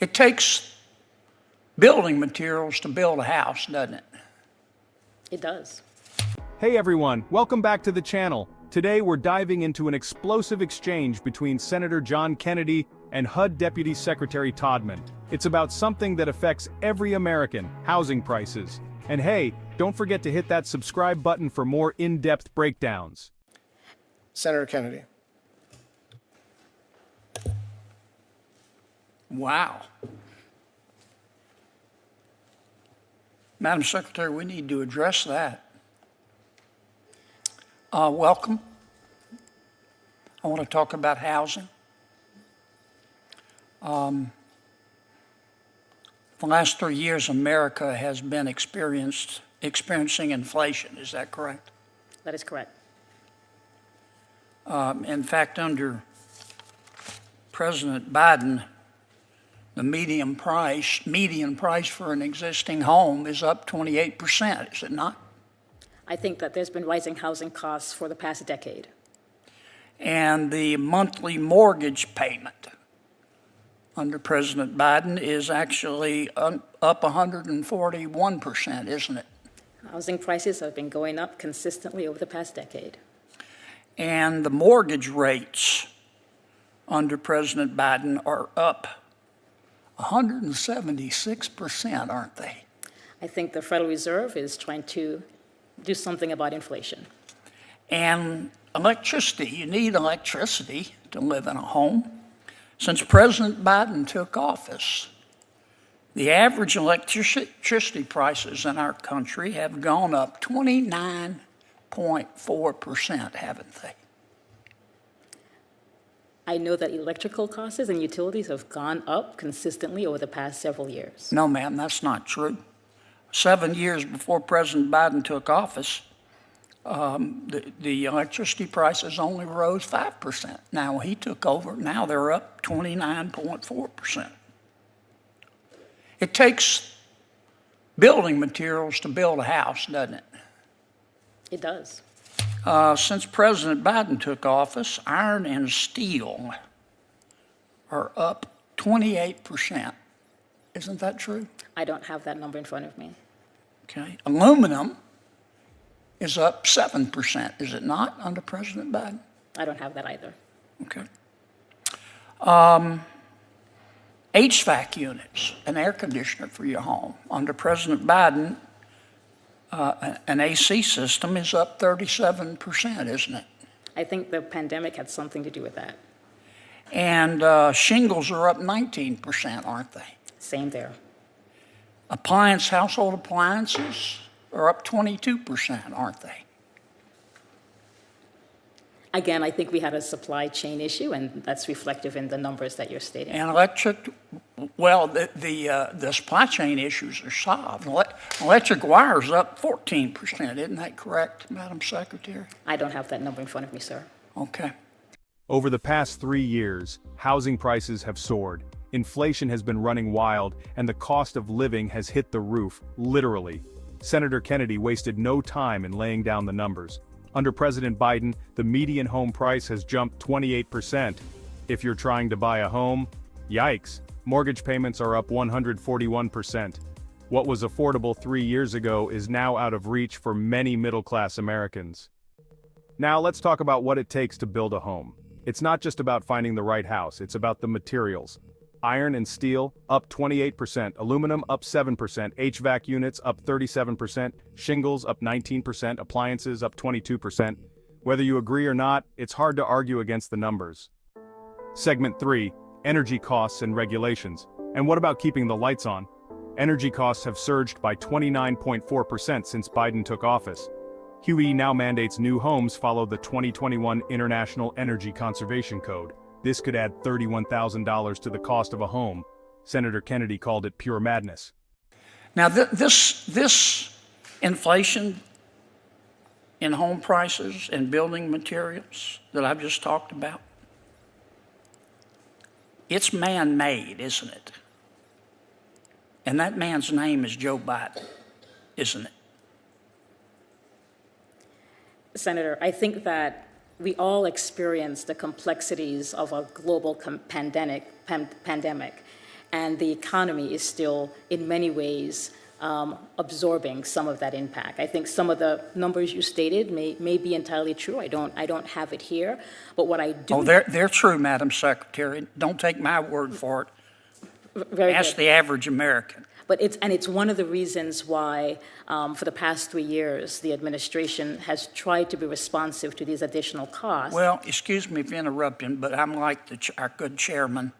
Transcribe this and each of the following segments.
It takes building materials to build a house, doesn't it? It does. Hey everyone, welcome back to the channel. Today we're diving into an explosive exchange between Senator John Kennedy and HUD Deputy Secretary Todman. It's about something that affects every American, housing prices. And hey, don't forget to hit that subscribe button for more in-depth breakdowns. Senator Kennedy. Wow. Madam Secretary, we need to address that. Welcome. I want to talk about housing. The last 3 years, America has been experiencing inflation. Is that correct? That is correct. In fact, under President Biden, the median price for an existing home is up 28%, is it not? I think that there's been rising housing costs for the past decade. And the monthly mortgage payment under President Biden is actually up 141%, isn't it? Housing prices have been going up consistently over the past decade. And the mortgage rates under President Biden are up 176%, aren't they? I think the Federal Reserve is trying to do something about inflation. And electricity, you need electricity to live in a home. Since President Biden took office, the average electricity prices in our country have gone up 29.4%, haven't they? I know that electrical costs and utilities have gone up consistently over the past several years. No, ma'am, that's not true. 7 years before President Biden took office, the electricity prices only rose 5%. Now he took over, now they're up 29.4%. It takes building materials to build a house, doesn't it? It does. Since President Biden took office, iron and steel are up 28%. Isn't that true? I don't have that number in front of me. Okay. Aluminum is up 7%, is it not, under President Biden? I don't have that either. Okay. HVAC units, an air conditioner for your home. Under President Biden, an AC system is up 37%, isn't it? I think the pandemic had something to do with that. And shingles are up 19%, aren't they? Same there. Household appliances are up 22%, aren't they? Again, I think we had a supply chain issue, and that's reflective in the numbers that you're stating. And the supply chain issues are solved. Electric wires up 14%, isn't that correct, Madam Secretary? I don't have that number in front of me, sir. Okay. Over the past 3 years, housing prices have soared. Inflation has been running wild, and the cost of living has hit the roof, literally. Senator Kennedy wasted no time in laying down the numbers. Under President Biden, the median home price has jumped 28%. If you're trying to buy a home, yikes, mortgage payments are up 141%. What was affordable 3 years ago is now out of reach for many middle-class Americans. Now let's talk about what it takes to build a home. It's not just about finding the right house, it's about the materials. Iron and steel, up 28%, aluminum, up 7%, HVAC units, up 37%, shingles, up 19%, appliances, up 22%. Whether you agree or not, it's hard to argue against the numbers. Segment 3, energy costs and regulations. And what about keeping the lights on? Energy costs have surged by 29.4% since Biden took office. HUE now mandates new homes follow the 2021 International Energy Conservation Code. This could add $31,000 to the cost of a home. Senator Kennedy called it pure madness. Now, this inflation in home prices and building materials that I've just talked about, it's man-made, isn't it? And that man's name is Joe Biden, isn't it? Senator, I think that we all experience the complexities of a global pandemic, and the economy is still, in many ways, absorbing some of that impact. I think some of the numbers you stated may be entirely true. I don't have it here, but what I do. Oh, they're true, Madam Secretary. Don't take my word for it. Very Ask good. the average American. But it's one of the reasons why, for the past 3 years, the administration has tried to be responsive to these additional costs. Well, excuse me for interrupting, but I'm like our good chairman,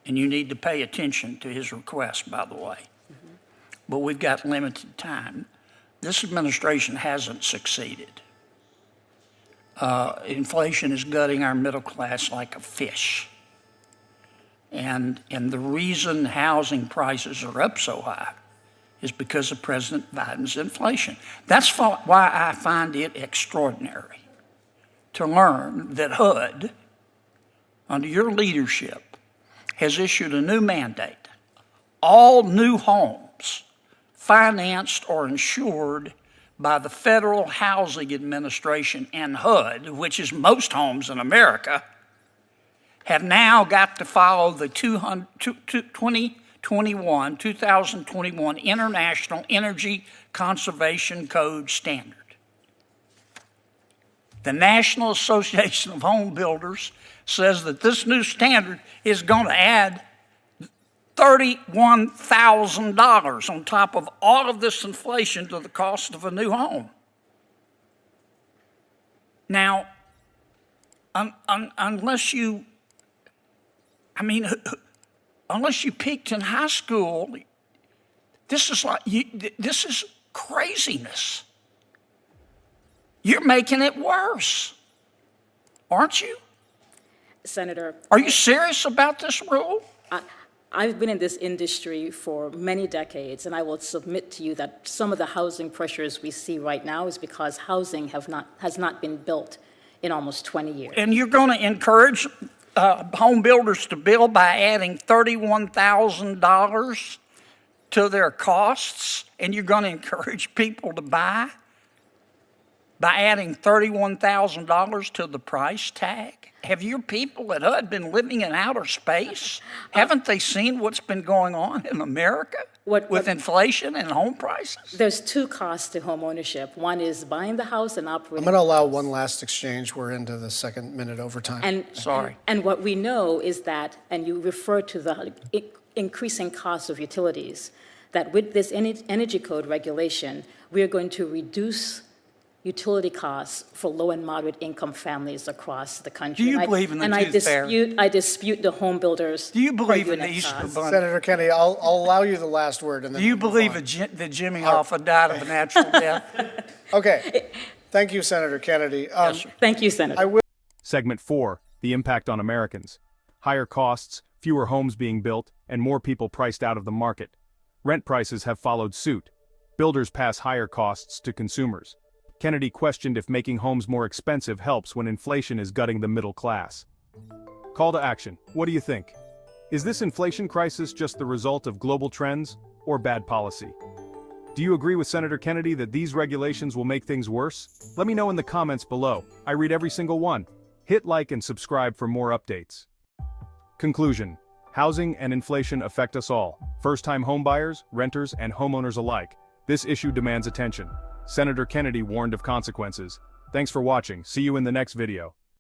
and you need to pay attention to his request, by the way. Mm-hmm. But we've got limited time. This administration hasn't succeeded. Inflation is gutting our middle class like a fish. And the reason housing prices are up so high is because of President Biden's inflation. That's why I find it extraordinary to learn that HUD, under your leadership, has issued a new mandate. All new homes financed or insured by the Federal Housing Administration and HUD, which is most homes in America, have now got to follow the 2021 International Energy Conservation Code standard. The National Association of Home Builders says that this new standard is going to add $31,000 on top of all of this inflation to the cost of a new home. Now, unless you peaked in high school, this is craziness. You're making it worse, aren't you? Senator, Are you serious about this rule? I've been in this industry for many decades, and I will submit to you that some of the housing pressures we see right now is because housing has not been built in almost 20 years. And you're going to encourage home builders to build by adding $31,000 to their costs, and you're going to encourage people to buy by adding $31,000 to the price tag? Have your people at HUD been living in outer space? Haven't they seen what's been going on in America with inflation and home prices? There's two costs to home ownership. One is buying the house and operating. I'm going to allow one last exchange. We're into the second minute overtime. Sorry. And what we know is that, and you refer to the increasing cost of utilities, that with this energy code regulation, we are going to reduce utility costs for low and moderate income families across the country. Do you believe in the tooth fairy? I dispute the home builders. Do you believe in the unit Easter cost. Bunny? Senator Kennedy, I'll allow you the last word. And then Do you we'll move believe on. that Jimmy Hoffa died of a natural death? Okay. Thank you, Senator Kennedy. Yes, sir. Thank you, Senator. Segment 4, the impact on Americans. Higher costs, fewer homes being built, and more people priced out of the market. Rent prices have followed suit. Builders pass higher costs to consumers. Kennedy questioned if making homes more expensive helps when inflation is gutting the middle class. Call to action. What do you think? Is this inflation crisis just the result of global trends or bad policy? Do you agree with Senator Kennedy that these regulations will make things worse? Let me know in the comments below. I read every single one. Hit like and subscribe for more updates. Conclusion. Housing and inflation affect us all. First-time homebuyers, renters, and homeowners alike. This issue demands attention. Senator Kennedy warned of consequences. Thanks for watching. See you in the next video.